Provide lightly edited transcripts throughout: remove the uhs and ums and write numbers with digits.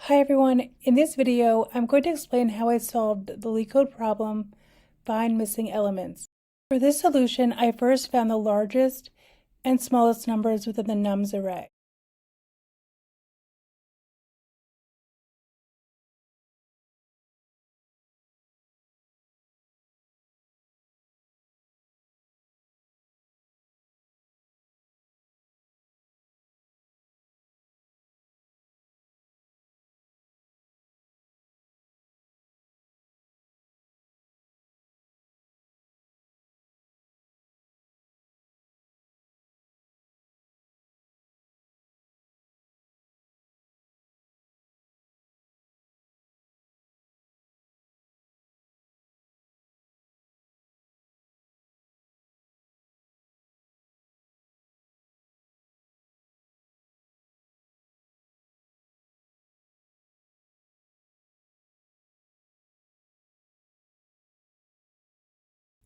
Hi everyone, in this video I'm going to explain how I solved the Leetcode problem, find missing elements. For this solution, I first found the largest and smallest numbers within the nums array.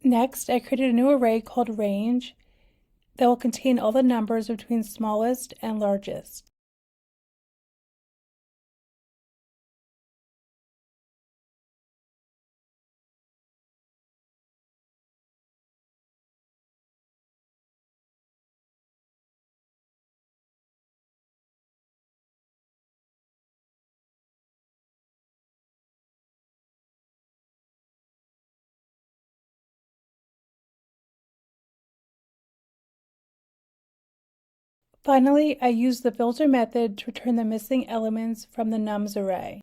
Next, I created a new array called range that will contain all the numbers between smallest and largest. Finally, I used the filter method to return the missing elements from the nums array.